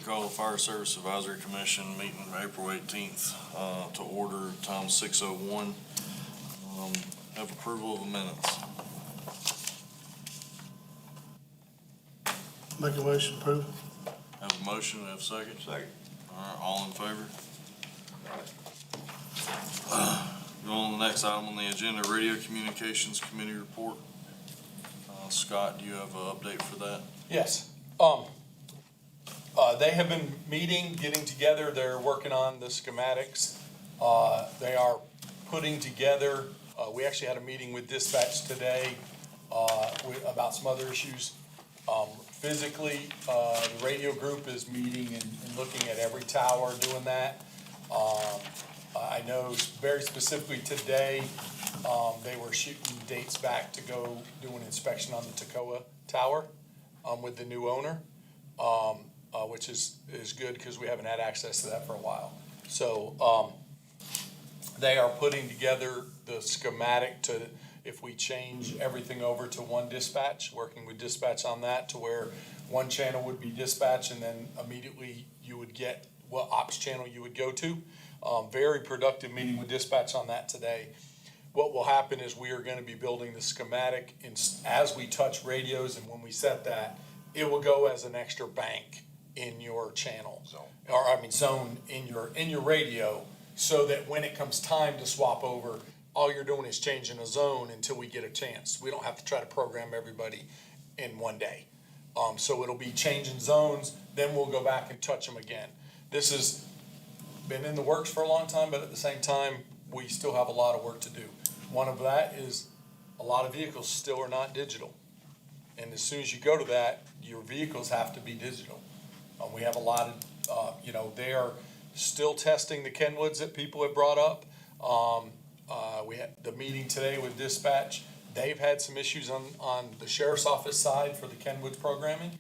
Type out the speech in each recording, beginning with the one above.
call the Fire Service Advisory Commission meeting April 18th to order, time 6:01. Have approval of the minutes. Make a motion to approve. Have a motion, have a second? Second. All right, all in favor? Go on to the next item on the agenda, Radio Communications Committee report. Scott, do you have an update for that? Yes. They have been meeting, getting together. They're working on the schematics. They are putting together, we actually had a meeting with dispatch today about some other issues. Physically, the radio group is meeting and looking at every tower, doing that. I know very specifically today, they were shooting dates back to go do an inspection on the Toccoa Tower with the new owner, which is good because we haven't had access to that for a while. So they are putting together the schematic to, if we change everything over to one dispatch, working with dispatch on that to where one channel would be dispatch and then immediately you would get what ops channel you would go to. Very productive meeting with dispatch on that today. What will happen is we are going to be building the schematic as we touch radios, and when we set that, it will go as an extra bank in your channel. Zone in your radio, so that when it comes time to swap over, all you're doing is changing a zone until we get a chance. We don't have to try to program everybody in one day. So it'll be changing zones, then we'll go back and touch them again. This has been in the works for a long time, but at the same time, we still have a lot of work to do. One of that is a lot of vehicles still are not digital. And as soon as you go to that, your vehicles have to be digital. We have a lot of, they are still testing the Kenwoods that people have brought up. We had the meeting today with dispatch. They've had some issues on the sheriff's office side for the Kenwoods programming,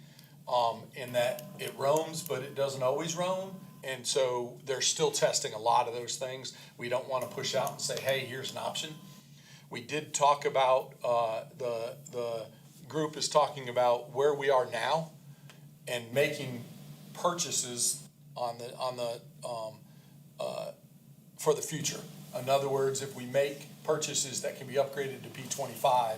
in that it roams, but it doesn't always roam. And so they're still testing a lot of those things. We don't want to push out and say, hey, here's an option. We did talk about, the group is talking about where we are now and making purchases for the future. In other words, if we make purchases that can be upgraded to P25,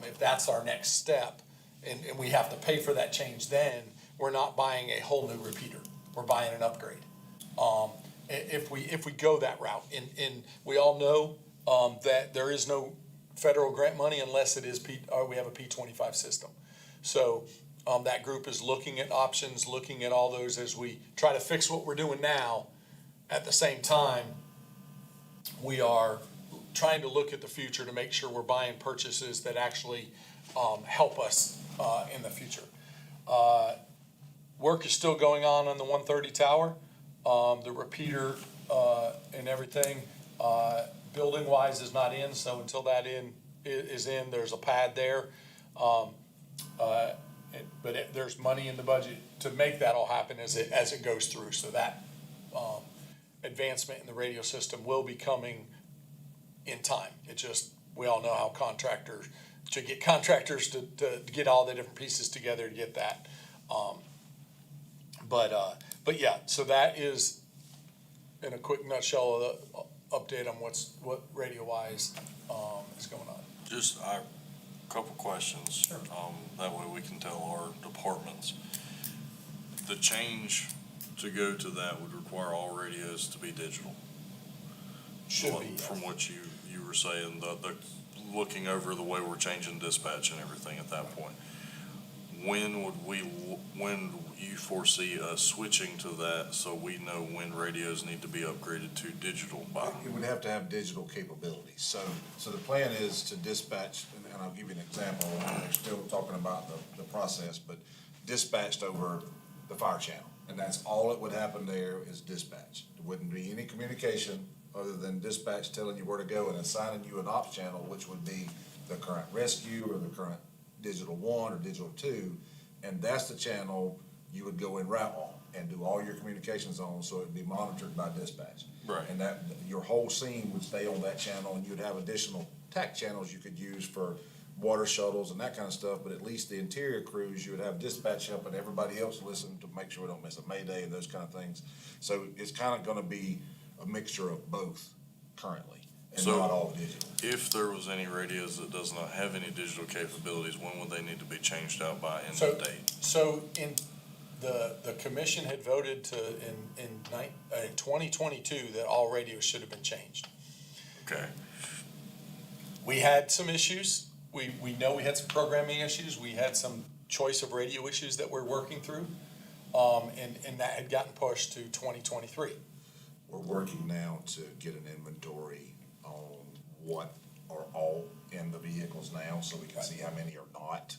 if that's our next step, and we have to pay for that change, then we're not buying a whole new repeater. We're buying an upgrade. If we go that route, and we all know that there is no federal grant money unless it is we have a P25 system. So that group is looking at options, looking at all those as we try to fix what we're doing now. At the same time, we are trying to look at the future to make sure we're buying purchases that actually help us in the future. Work is still going on the 130 tower, the repeater and everything. Building wise is not in, so until that is in, there's a pad there. But there's money in the budget to make that all happen as it goes through. So that advancement in the radio system will be coming in time. It just, we all know how contractors to get all the different pieces together to get that. But yeah, so that is in a quick nutshell update on what radio wise is going on. Just a couple questions. Sure. That way we can tell our departments. The change to go to that would require all radios to be digital. Should be, yes. From what you were saying, the looking over the way we're changing dispatch and everything at that point. When you foresee us switching to that, so we know when radios need to be upgraded to digital by? It would have to have digital capabilities. So the plan is to dispatch, and I'll give you an example. They're still talking about the process, but dispatched over the fire channel. And that's all it would happen there is dispatch. There wouldn't be any communication other than dispatch telling you where to go and assigning you an ops channel, which would be the current rescue or the current digital 1 or digital 2. And that's the channel you would go and route on and do all your communications on, so it'd be monitored by dispatch. Right. And that your whole scene would stay on that channel, and you'd have additional TAC channels you could use for water shuttles and that kind of stuff, but at least the interior crews, you would have dispatch helping everybody else listen to make sure we don't miss a mayday and those kind of things. So it's kind of gonna be a mixture of both currently, and So- not all digital. If there was any radios that does not have any digital capabilities, when would they need to be changed out by end So- of date? So in, the commission had voted in 2022 that all radios should have been changed. Okay, We had some issues. We know we had some programming issues. We had some choice of radio issues that we're working through. And that had gotten pushed to 2023. We're working now to get an inventory on what are all in the vehicles now, so we can see how many are not.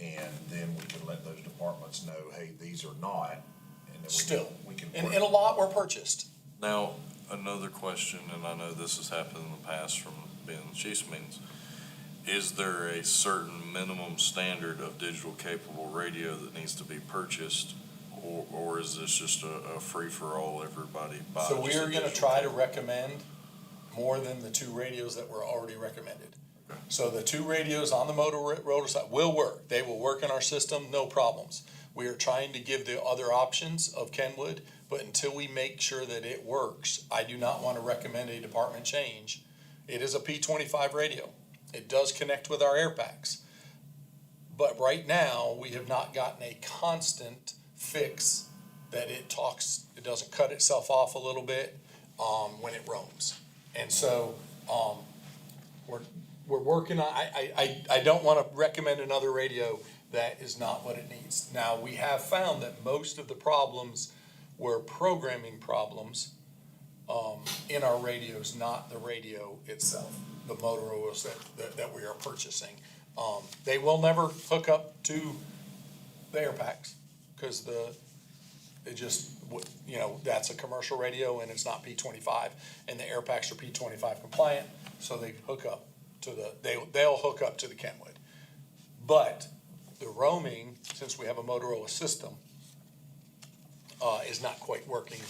And then we can let those departments know, hey, these are not, and then Still. we can. And work- a lot were purchased. now, another question, and I know this has happened in the past from being in chiefs meetings. Is there a certain minimum standard of digital capable radio that needs to be purchased? Or is this just a free-for-all, everybody buys? So we just a are gonna digital try to capable? recommend more than the two radios that were already recommended. Okay. So the two radios on the motor side will work. They will work in our system, no problems. We are trying to give the other options of Kenwood, but until we make sure that it works, I do not want to recommend a department change. It is a P25 radio. It does connect with our air packs. But right now, we have not gotten a constant fix that it doesn't cut itself off a little bit, when it roams. And so, we're working on, I don't wanna recommend another radio that is not what it needs. Now, we have found that most of the problems were programming problems, in our radios, not the radio itself, the Motorola's that we are purchasing. They will never hook up to the air packs, cause that's a commercial radio and it's not P25, and the air packs are P25 compliant, so they hook up to they'll hook up to the Kenwood. But the roaming, since we have a Motorola system, is not quite working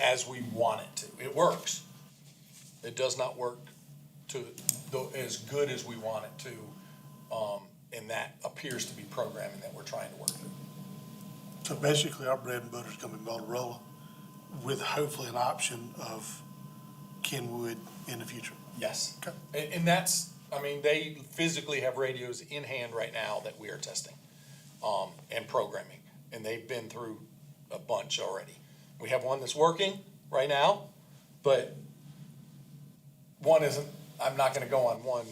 as we want it to. It works. It does not work as good as we want it to, and that appears to be programming that we're trying to work through. So basically, our bread and butter is gonna be Motorola with hopefully an option of Kenwood in the future. Yes. Okay. And that's, they physically have radios in hand right now that we are testing, and programming, and they've been through a bunch already. We have one that's working right now, but one isn't, I'm not gonna go on one,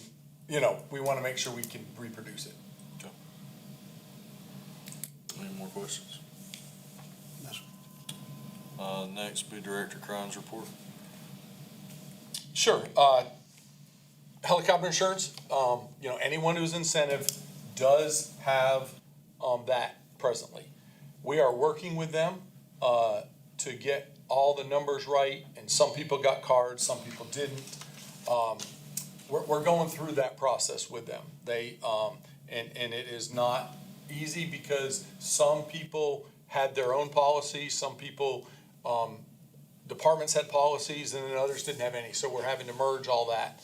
we wanna make sure we can reproduce it. Okay. Any more questions? That's- Next be Director Cron's report. Sure, helicopter insurance, anyone who's incentive does have, that presently. We are working with them, to get all the numbers right, and some people got cards, some people didn't. We're going through that process with them. And it is not easy because some people had their own policies, some people, departments had policies, and then others didn't have any, so we're having to merge all that.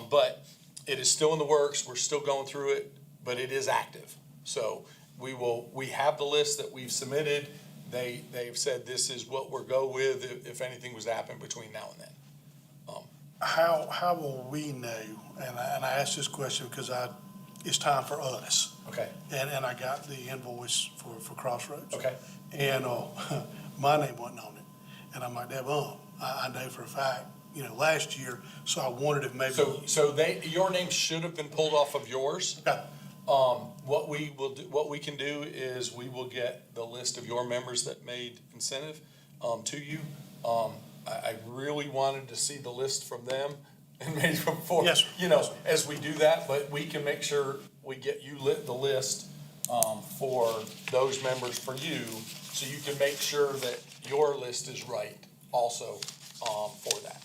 But it is still in the works, we're still going through it, but it is active. So we have the list that we've submitted. They've said this is what we'll go with if anything was to happen between now and then. How will we know, and I asked this question because it's time for us, Okay, and I got the invoice for Crossroads. okay. And, my name wasn't on it, and I'm like, I know for a fact, last year, so I wondered if maybe. So your name should have been pulled off of yours. Okay. What we can do is we will get the list of your members that made incentive, to you. I really wanted to see the list from them and maybe before, Yes, sir. as we do that, but we can make sure we get you the list, for those members for you, so you can make sure that your list is right also, for that.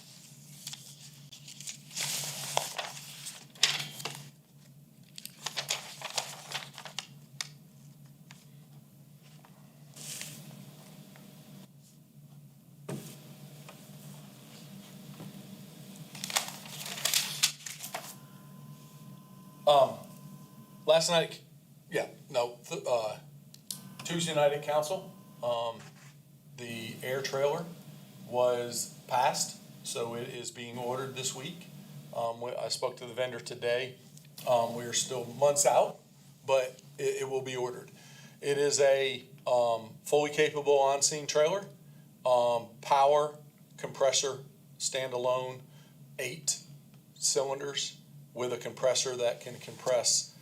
last night, Tuesday night at council, the air trailer was passed, so it is being ordered this week. I spoke to the vendor today. We are still months out, but it will be ordered. It is a fully capable on-scene trailer, power, compressor, standalone, 8 cylinders with a compressor that can compress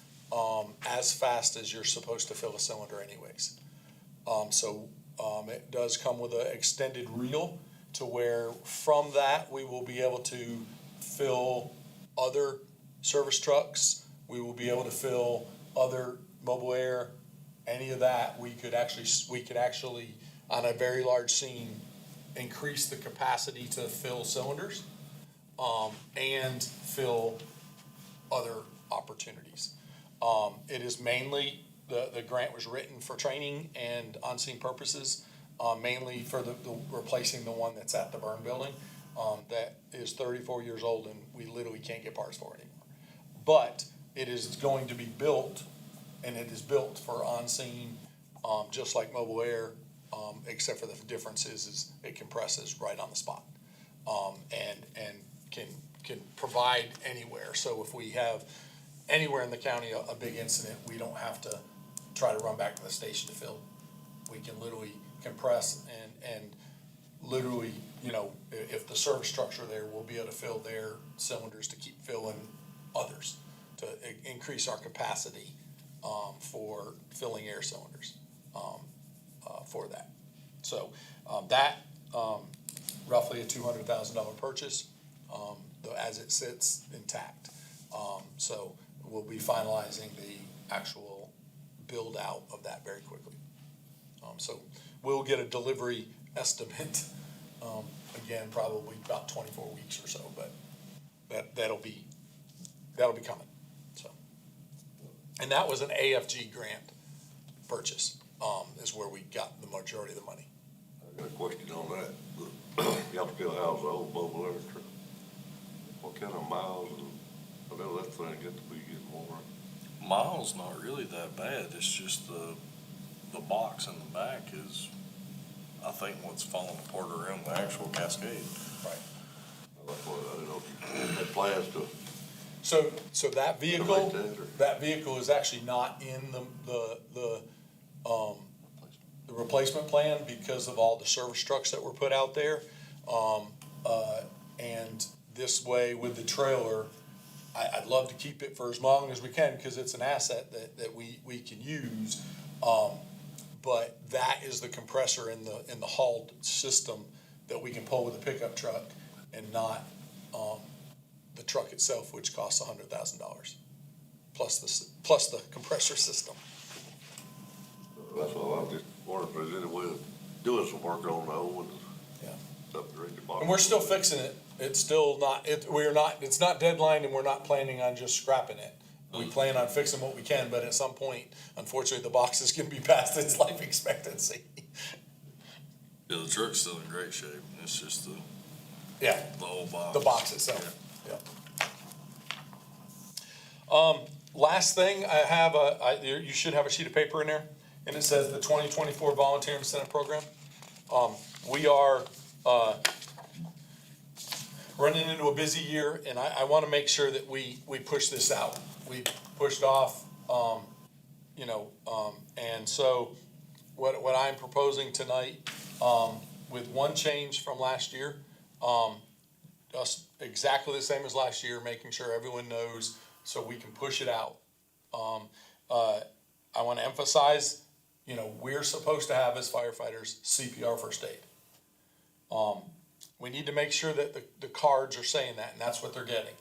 as fast as you're supposed to fill a cylinder anyways. It does come with an extended reel to where from that we will be able to fill other service trucks. We will be able to fill other mobile air, any of that. We could actually on a very large scene increase the capacity to fill cylinders and fill other opportunities. It is mainly, the grant was written for training and on-scene purposes, mainly for the replacing the one that's at the burn building, that is 34 years old and we literally can't get parts for it anymore. But it is going to be built, and it is built for on-scene, just like mobile air, except for the difference is it compresses right on the spot, and can provide anywhere. So if we have anywhere in the county a big incident, we don't have to try to run back to the station to fill. We can literally compress and literally, if the service structure there, we'll be able to fill their cylinders to keep filling others, to increase our capacity for filling air cylinders for that. So that roughly a $200,000 purchase, as it sits intact. So we'll be finalizing the actual build out of that very quickly. So we'll get a delivery estimate, again, probably about 24 weeks or so, but that'll be coming, so. And that was an AFG grant purchase, is where we got the majority of the money. I got a question on that. Y'all still house the old mobile air truck. What kind of miles, and I know that thing got to be getting more. Miles not really that bad. It's just the box in the back is, I think, what's falling apart around the actual Cascade. Right. That's what I didn't know if you had plans to. So that vehicle is actually not in the replacement plan because of all the service trucks that were put out there. And this way with the trailer, I'd love to keep it for as long as we can because it's an asset that we can use. But that is the compressor in the hauled system that we can pull with a pickup truck and not the truck itself, which costs $100,000 plus the compressor system. That's all, I'm just wondering if there's any way of doing some work on the old ones. Yeah. Upgrade the box. And we're still fixing it. It's still not, it's not deadline and we're not planning on just scrapping it. We plan on fixing what we can, but at some point, unfortunately, the box is gonna be past its life expectancy. Yeah, the truck's still in great shape. It's just Yeah, the whole box. the box itself, yeah. Last thing, I have you should have a sheet of paper in there, and it says the 2024 Volunteer Incentive Program. We are, running into a busy year, and I wanna make sure that we push this out. We pushed off, and so what I'm proposing tonight, with one change from last year, just exactly the same as last year, making sure everyone knows so we can push it out. I wanna emphasize, we're supposed to have as firefighters CPR first aid. We need to make sure that the cards are saying that, and that's what they're getting.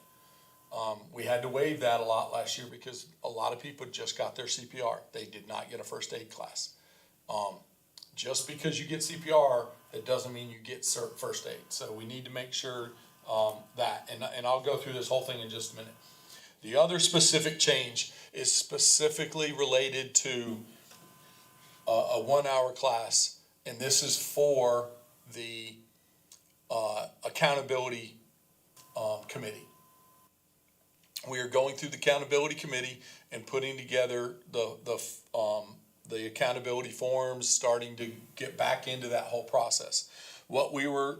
We had to waive that a lot last year because a lot of people just got their CPR. They did not get a first aid class. Just because you get CPR, it doesn't mean you get first aid. So we need to make sure that, and I'll go through this whole thing in just a minute. The other specific change is specifically related to a 1 hour class, and this is for the accountability committee. we are going through the accountability committee and putting together the accountability forms, starting to get back into that whole process. What we were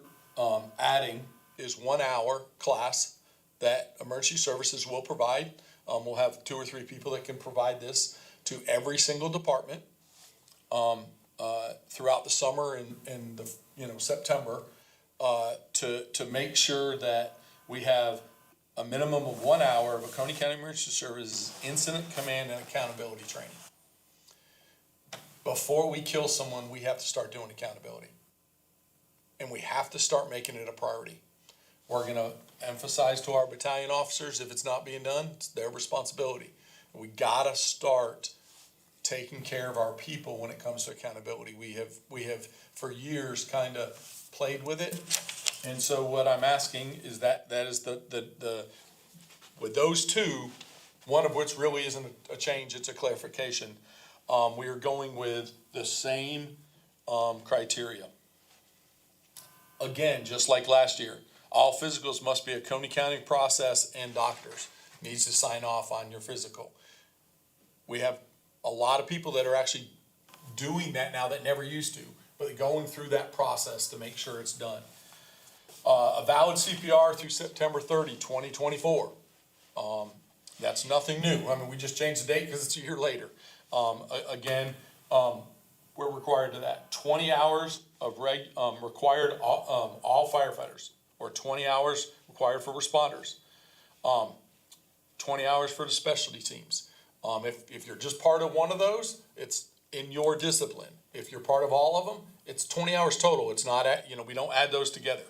adding is 1 hour class that emergency services will provide. We'll have 2 or 3 people that can provide this to every single department throughout the summer and the September to make sure that we have a minimum of 1 hour of Oconee County Emergency Services incident command and accountability training. Before we kill someone, we have to start doing accountability. And we have to start making it a priority. We're gonna emphasize to our battalion officers, if it's not being done, it's their responsibility. We gotta start taking care of our people when it comes to accountability. We have for years kind of played with it. And so what I'm asking is that is the with those two, one of which really isn't a change, it's a clarification. We are going with the same criteria. Again, just like last year, all physicals must be a Oconee County process and doctors needs to sign off on your physical. We have a lot of people that are actually doing that now that never used to, but going through that process to make sure it's done. A valid CPR through September 30, 2024. That's nothing new. I mean, we just changed the date because it's a year later. We're required to that. 20 hours of required all firefighters, or 20 hours required for responders. 20 hours for the specialty teams. If you're just part of one of those, it's in your discipline. If you're part of all of them, it's 20 hours total. It's not we don't add those together.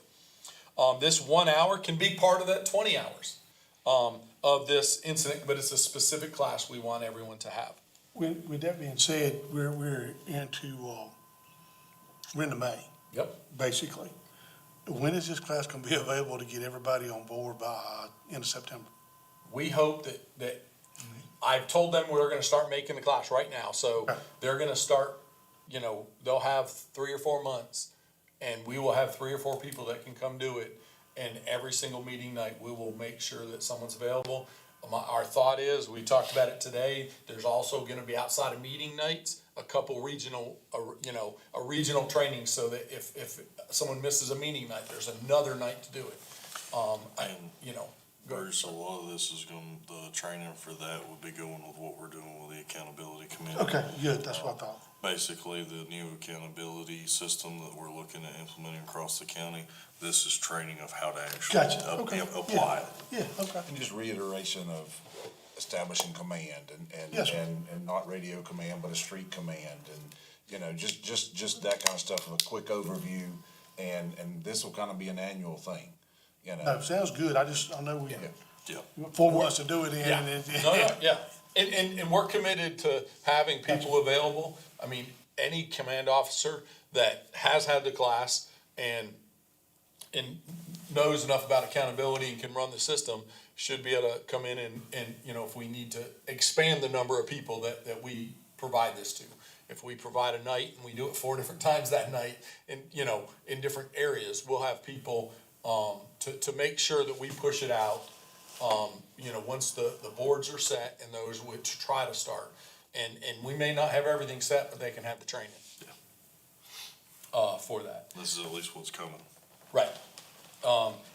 This 1 hour can be part of that 20 hours of this incident, but it's a specific class we want everyone to have. With that being said, we're into May, Yep. basically. When is this class gonna be available to get everybody on board by end of September? We hope that I've told them we're gonna start making the class right now, so Okay. they're gonna start, they'll have 3 or 4 months, and we will have 3 or 4 people that can come do it. And every single meeting night, we will make sure that someone's available. Our thought is, we talked about it today, there's also gonna be outside of meeting nights, a couple regional, a regional training, so that if someone misses a meeting night, there's another night to do it. Bruce, a lot of this is the training for that would be going with what we're doing with the accountability committee. Okay, good, that's what I thought. Basically, the new accountability system that we're looking at implementing across the county, this is training of how to actually Gotcha, okay, apply it. Yeah, okay. And just reiteration of establishing command Yes, sir. and not radio command, but a street command and, just that kind of stuff, a quick overview. And this will kind of be an annual thing, No, sounds good, I know we, Yeah. 4 months to do it in. Yeah, and no, yeah, and we're committed to having people available. I mean, any command officer that has had the class and knows enough about accountability and can run the system should be able to come in and if we need to expand the number of people that we provide this to. If we provide a night and we do it 4 different times that night and, in different areas, we'll have people, to make sure that we push it out. Once the boards are set and those to try to start. And we may not have everything set, but they can have the training. For that. This is at least what's coming. Right.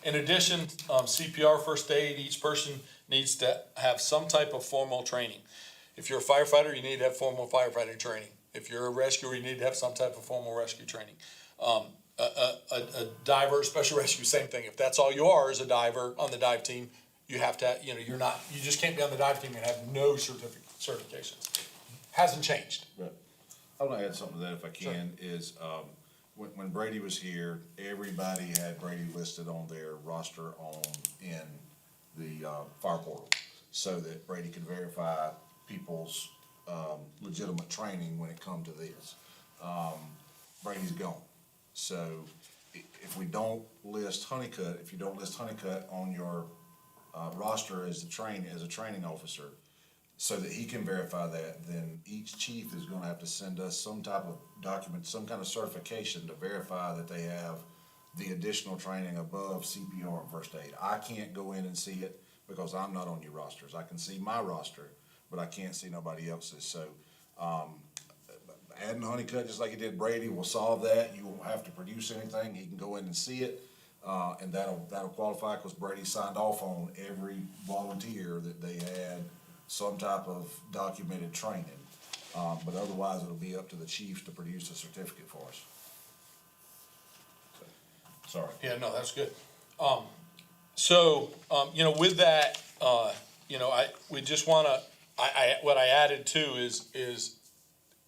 In addition, CPR, first aid, each person needs to have some type of formal training. If you're a firefighter, you need to have formal firefighting training. If you're a rescuer, you need to have some type of formal rescue training. A diver, special rescue, same thing. If that's all you are as a diver on the dive team, you have to, you just can't be on the dive team and have no certifications. Hasn't changed. Right. I want to add something to that if I can, is, when Brady was here, everybody had Brady listed on their roster in the, fire portal, so that Brady could verify people's, legitimate training when it come to this. Brady's gone, so if we don't list Honeycutt, if you don't list Honeycutt on your, roster as a training officer, so that he can verify that, then each chief is gonna have to send us some type of document, some kind of certification to verify that they have the additional training above CPR and first aid. I can't go in and see it, because I'm not on your rosters. I can see my roster, but I can't see nobody else's. So, adding Honeycutt, just like he did Brady, will solve that. You won't have to produce anything. He can go in and see it. And that'll qualify, because Brady signed off on every volunteer that they had some type of documented training. But otherwise, it'll be up to the chiefs to produce a certificate for us. Sorry. Yeah, no, that's good. With that, we just wanna, what I added too is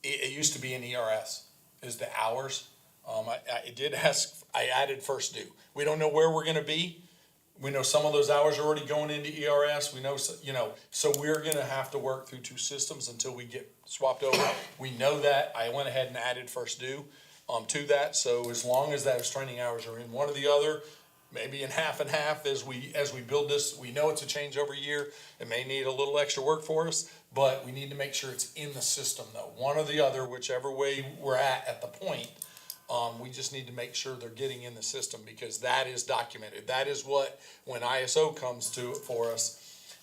it used to be in ERS, is the hours. I did ask, I added first due. We don't know where we're gonna be. We know some of those hours are already going into ERS. We know, so we're gonna have to work through two systems until we get swapped over. We know that. I went ahead and added first due, to that. So as long as those training hours are in one or the other, maybe in half and half as we build this, we know it's a changeover year. It may need a little extra work for us, but we need to make sure it's in the system though. One or the other, whichever way we're at the point. We just need to make sure they're getting in the system, because that is documented. That is what, when ISO comes for us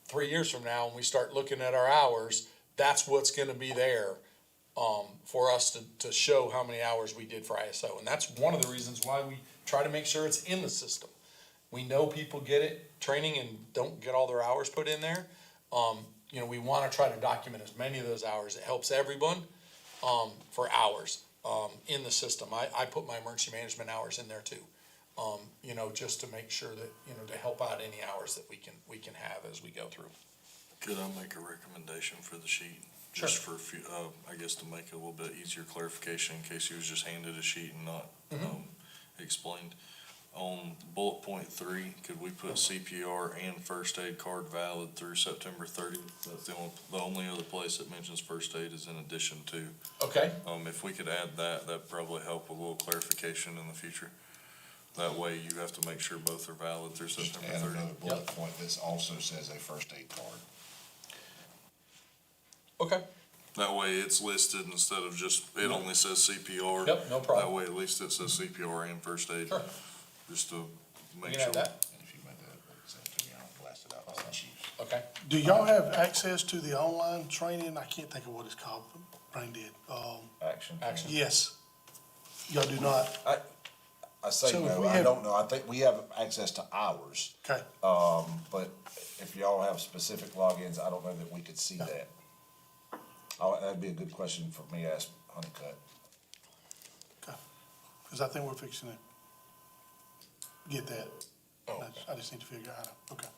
3 years from now, and we start looking at our hours, that's what's gonna be there, for us to show how many hours we did for ISO. And that's one of the reasons why we try to make sure it's in the system. We know people get it, training, and don't get all their hours put in there. We wanna try to document as many of those hours. It helps everyone, for hours. In the system. I put my emergency management hours in there too. Just to make sure that, to help out any hours that we can have as we go through. Could I make a recommendation for the sheet? Just for a few, I guess to make it a little bit easier clarification in case he was just handed a sheet and not, explained. On bullet point 3, could we put CPR and first aid card valid through September 30th? That's the only other place that mentions first aid is in addition to. Okay. If we could add that'd probably help with a little clarification in the future. That way you have to make sure both are valid through Just September add 30th. another bullet point. This also says a first aid card. Okay. That way it's listed instead of just, it only says CPR. Yep, no problem. That way at least it says CPR and first aid. Sure. Just to We make can sure. add that. And if you make that, send it to me, I'll blast it out to the chiefs. Okay. Do y'all have access to the online training? I can't think of what it's called, Brain dead. Action. Yes. Y'all do not? I say So if no, we I have- don't know. I think we have access to ours. Okay. But if y'all have specific logins, I don't know that we could see that. That'd be a good question for me to ask Honeycutt. Okay. Because I think we're fixing to get that. Oh, okay. I just need to figure out how to,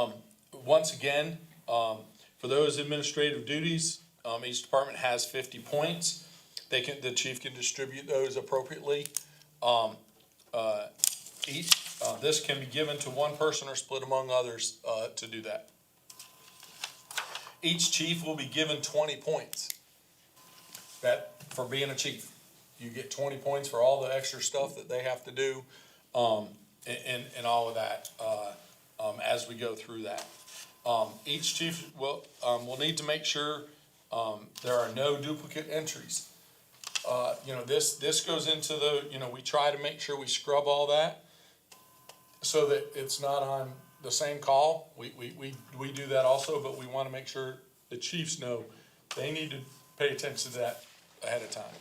okay. Once again, for those administrative duties, each department has 50 points. The chief can distribute those appropriately. This can be given to one person or split among others, to do that. Each chief will be given 20 points. For being a chief. You get 20 points for all the extra stuff that they have to do, and all of that, as we go through that. Each chief will need to make sure, there are no duplicate entries. This goes into we try to make sure we scrub all that so that it's not on the same call. We do that also, but we want to make sure the chiefs know they need to pay attention to that ahead of time.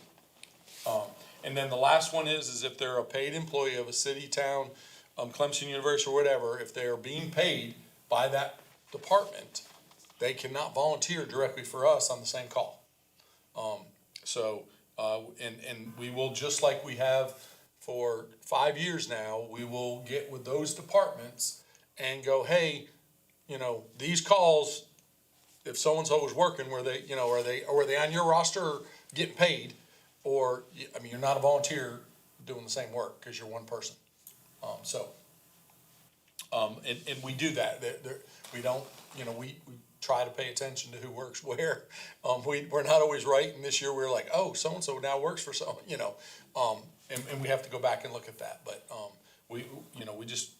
And then the last one is if they're a paid employee of a city, town, Clemson University or whatever, if they are being paid by that department, they cannot volunteer directly for us on the same call. And we will, just like we have for 5 years now, we will get with those departments and go, hey, these calls, if so-and-so is working, are they on your roster or getting paid? Or, you're not a volunteer doing the same work because you're one person. And we do that. We don't, we try to pay attention to who works where. We're not always right, and this year we're like, oh, so-and-so now works for someone, and we have to go back and look at that. But, we just,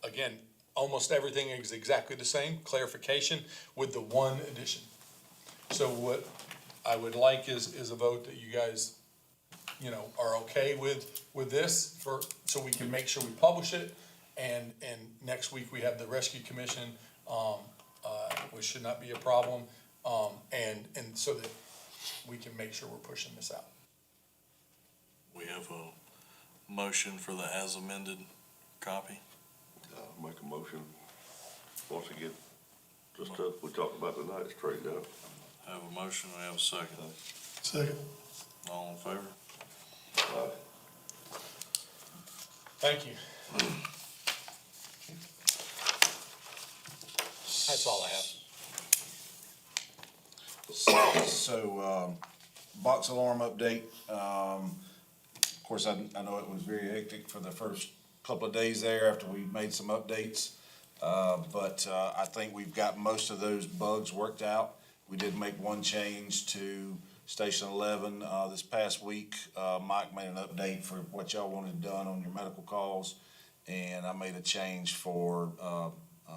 again, almost everything is exactly the same, clarification with the one addition. So what I would like is a vote that you guys, are okay with this so we can make sure we publish it and next week we have the rescue commission, which should not be a problem. And so that we can make sure we're pushing this out. We have a motion for the as amended copy. Make a motion, once we get the stuff we talked about tonight straightened out. Have a motion, we have a second. Second. All in favor? Thank you. That's all I have. So, box alarm update. Of course, I know it was very hectic for the first couple of days there after we made some updates. But I think we've got most of those bugs worked out. We did make one change to Station 11 this past week. Mike made an update for what y'all wanted done on your medical calls. And I made a change for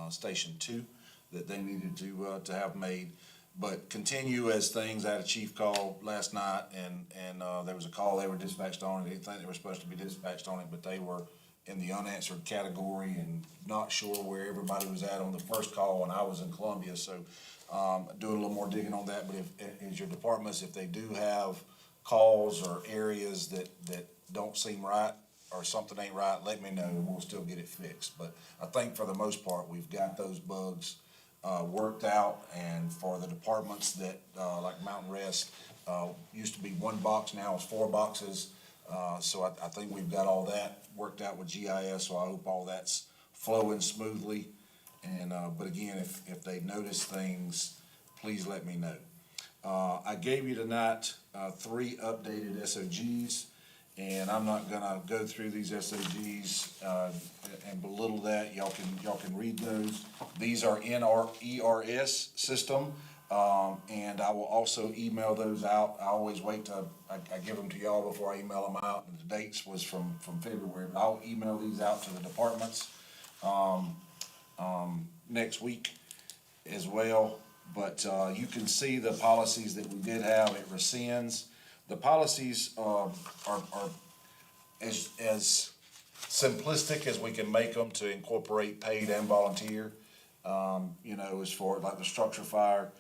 Station 2 that they needed to have made. But continue as things. I had a chief call last night, and there was a call they were dispatched on. They didn't think they were supposed to be dispatched on it, but they were in the unanswered category and not sure where everybody was at on the first call, and I was in Columbia. So doing a little more digging on that. But as your departments, if they do have calls or areas that don't seem right or something ain't right, let me know, and we'll still get it fixed. But I think for the most part, we've got those bugs worked out. And for the departments that, like Mountain Rest, used to be one box, now it's 4 boxes. So I think we've got all that worked out with GIS, so I hope all that's flowing smoothly. And, but again, if they notice things, please let me know. I gave you tonight, 3 updated SOGs, and I'm not gonna go through these SOGs, and belittle that. Y'all can read those. These are in our ERS system. And I will also email those out. I always wait till I give them to y'all before I email them out. And the dates was from February, but I'll email these out to the departments, next week as well. But, you can see the policies that we did have. It rescinds. The policies, are as simplistic as we can make them to incorporate paid and volunteer. You know, as for like the structure fire,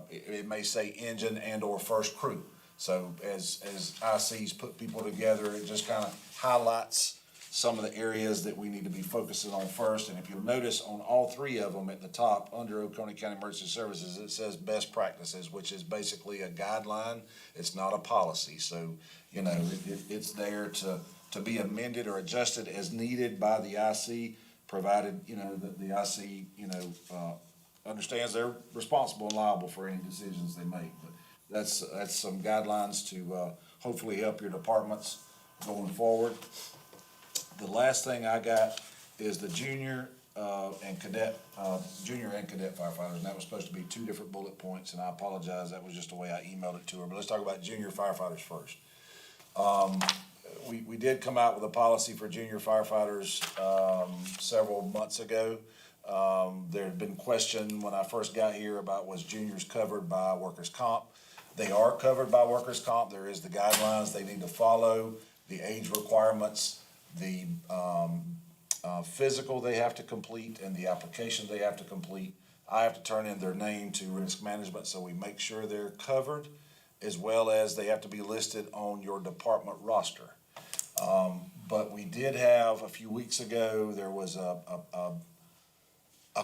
it may say engine and or first crew. So as ICs put people together, it just kind of highlights some of the areas that we need to be focusing on first. And if you'll notice on all 3 of them at the top, under Oconee County Emergency Services, it says best practices, which is basically a guideline. It's not a policy. So, you know, it's there to be amended or adjusted as needed by the IC, provided, you know, that the IC, you know, understands they're responsible and liable for any decisions they make. But that's some guidelines to hopefully help your departments going forward. The last thing I got is the junior and cadet firefighters, and that was supposed to be 2 different bullet points, and I apologize, that was just the way I emailed it to her. But let's talk about junior firefighters first. We did come out with a policy for junior firefighters several months ago. There had been question when I first got here about was juniors covered by workers' comp. They are covered by workers' comp. There is the guidelines they need to follow, the age requirements, the physical they have to complete, and the application they have to complete. I have to turn in their name to risk management, so we make sure they're covered, as well as they have to be listed on your department roster. But we did have, a few weeks ago, there was a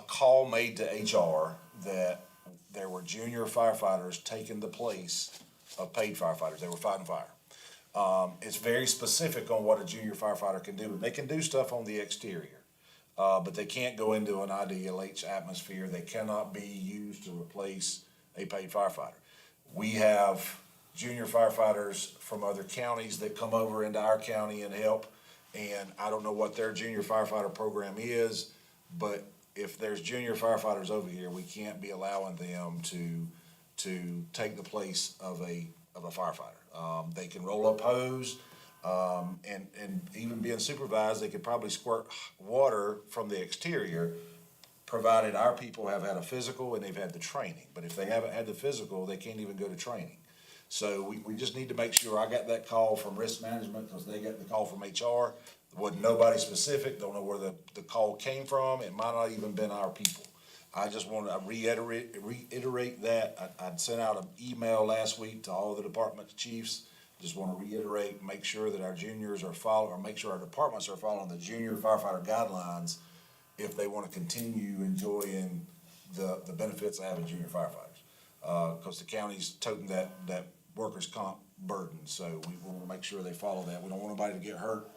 call made to HR that there were junior firefighters taking the place of paid firefighters. They were fighting fire. It's very specific on what a junior firefighter can do. They can do stuff on the exterior, but they can't go into an IDLH atmosphere. They cannot be used to replace a paid firefighter. We have junior firefighters from other counties that come over into our county and help, and I don't know what their junior firefighter program is, but if there's junior firefighters over here, we can't be allowing them to take the place of a firefighter. They can roll up hose, and even being supervised, they could probably squirt water from the exterior, provided our people have had a physical and they've had the training. But if they haven't had the physical, they can't even go to training. So we just need to make sure. I got that call from risk management because they got the call from HR. Wasn't nobody specific, don't know where the call came from, it might not even been our people. I just want to reiterate that, I'd sent out an email last week to all the department chiefs. Just want to reiterate, make sure that our juniors are following, or make sure our departments are following the junior firefighter guidelines if they want to continue enjoying the benefits of having junior firefighters. Because the county's toting that workers' comp burden, so we want to make sure they follow that. We don't want anybody to get hurt.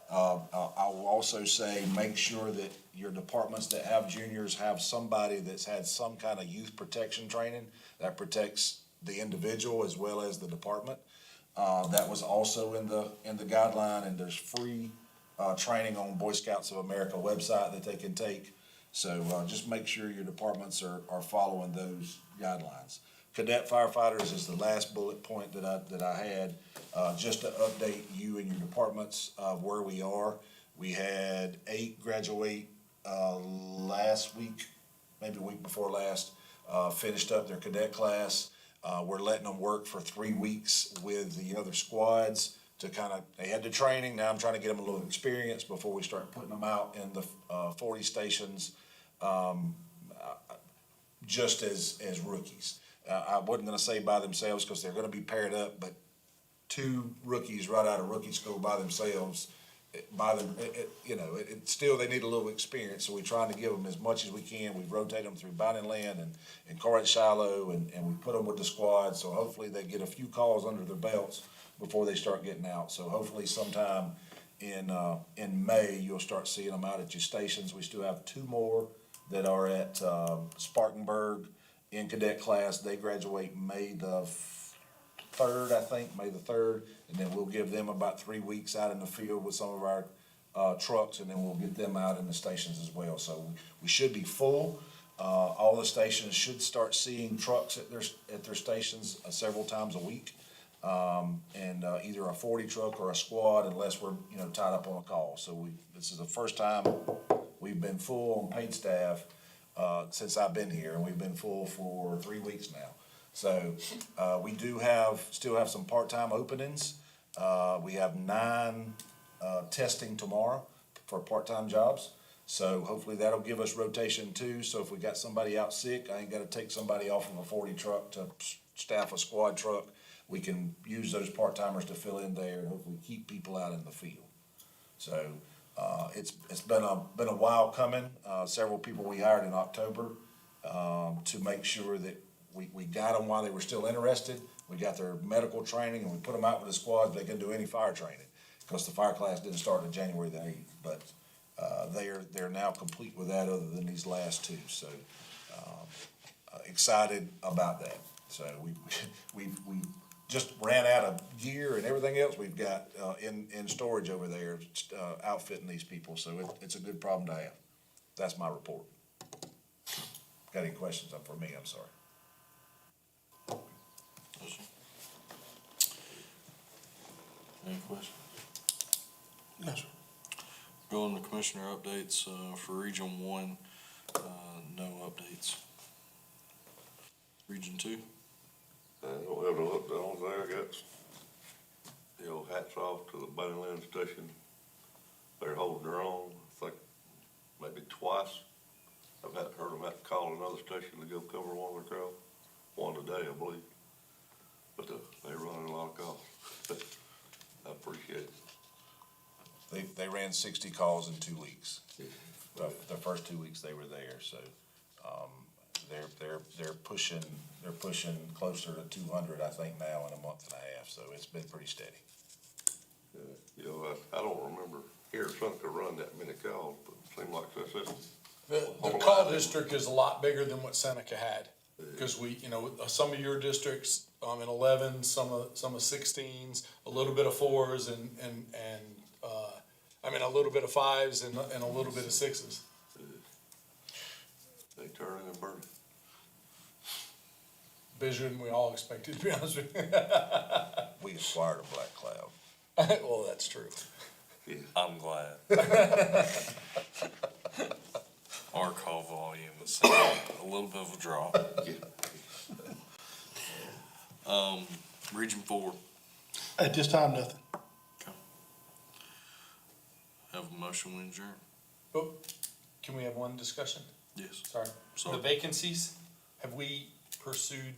I will also say, make sure that your departments that have juniors have somebody that's had some kind of youth protection training that protects the individual as well as the department. That was also in the guideline, and there's free, training on Boy Scouts of America website that they can take. So, just make sure your departments are following those guidelines. Cadet firefighters is the last bullet point that I had, just to update you and your departments of where we are. We had 8 graduate, last week, maybe the week before last, finished up their cadet class. We're letting them work for 3 weeks with the other squads to they had the training, now I'm trying to get them a little experience before we start putting them out in the, 40 stations, just as rookies. I wasn't gonna say by themselves, cause they're gonna be paired up, but 2 rookies right out of rookie school by themselves, still, they need a little experience, so we're trying to give them as much as we can. We rotate them through Bounty Land and Corinth Shiloh, and we put them with the squad, so hopefully they get a few calls under their belts before they start getting out. So hopefully sometime in May, you'll start seeing them out at your stations. We still have 2 more that are at, Spartanburg in cadet class. They graduate May the 3rd, I think, May the 3rd, and then we'll give them about 3 weeks out in the field with some of our trucks, and then we'll get them out in the stations as well. So we should be full. All the stations should start seeing trucks at their stations several times a week, and either a 40 truck or a squad, unless we're tied up on a call. So this is the first time we've been full on paid staff since I've been here, and we've been full for 3 weeks now. So, we do still have some part-time openings. We have 9, testing tomorrow for part-time jobs. So hopefully that'll give us rotation too. So if we got somebody out sick, I ain't gotta take somebody off of a 40 truck to staff a squad truck. We can use those part-timers to fill in there and hopefully keep people out in the field. So, it's been a while coming. Several people we hired in October, to make sure that we got them while they were still interested. We got their medical training, and we put them out with the squads. They can do any fire training, because the fire class didn't start until January the 8th. But they're now complete with that, other than these last 2. So excited about that. So we just ran out of gear and everything else we've got in storage over there, outfitting these people. So it's a good problem to have. That's my report. Got any questions for me? I'm sorry. Any questions? Yes, sir. Going to commissioner updates, for Region 1, no updates. Region 2? I don't have no update on there, I guess. Hats off to the Bounty Land Station. They're holding their own, I think, maybe twice. I've heard them have to call another station to go cover one of their calls. One today, I believe. But they're running a lot of calls. I appreciate it. They ran 60 calls in 2 weeks. The first 2 weeks they were there, so, they're pushing closer to 200, I think, now in a month and a half, so it's been pretty steady. I don't remember hearing Seneca run that many calls, but it seemed like that's The call district is a lot bigger than what Seneca had, because some of your districts, in 11, some of 16s, a little bit of 4s, and a little bit of 5s and a little bit of 6s. They turning and burning. Busier than we all expected, to be honest with you. We acquired a Black Cloud. Well, that's true. Yeah. I'm glad. Our call volume is a little bit of a drop. Region 4. At this time, nothing. Okay. motion we adjourn. Oh, can we have one discussion? Yes. Sorry. Sorry. The vacancies, have we pursued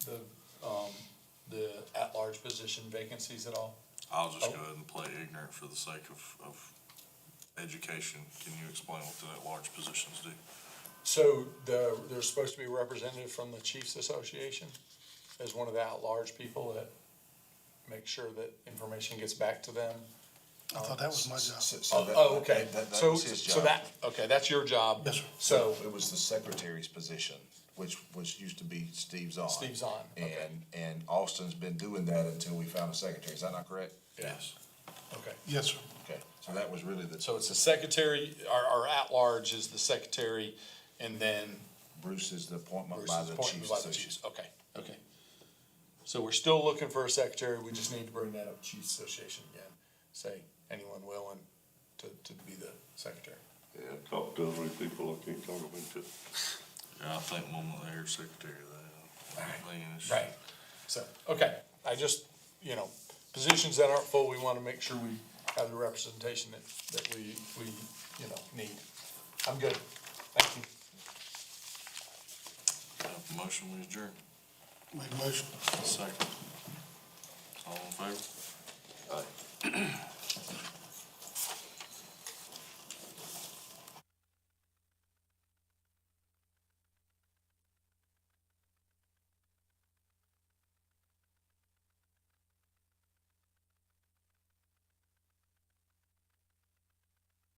the at-large position vacancies at all? I'll just Oh. go ahead and play ignorant for the sake of education. Can you explain what the at-large positions do? So there's supposed to be a representative from the Chiefs Association as one of the at-large people that make sure that information gets back to them. I thought that was my job. So that- Oh, okay. That So, was his so job. that, okay, that's your job. Yes, sir. So, It was the secretary's position, which used to be Steve Zahn. Steve Zahn, okay. And Austin's been doing that until we found a secretary. Is that not correct? Yes. okay. Yes, sir. Okay, so that was really the, So it's the secretary, our at-large is the secretary, and then Bruce is the appointment Bruce by is the appointed Chiefs by the Association. Chiefs. Okay, okay. So we're still looking for a secretary, we just need to bring that up to Chiefs Association again. Say, anyone willing to be the secretary? Yeah, I talked to three people, I can't talk them into it. Yeah, I think moment there, secretary of that. Right. So, okay, I just, positions that aren't full, we wanna make sure we have the representation that we, need. I'm good, thank you. Have a motion we adjourn. Make a motion. Second. All in favor? Aye.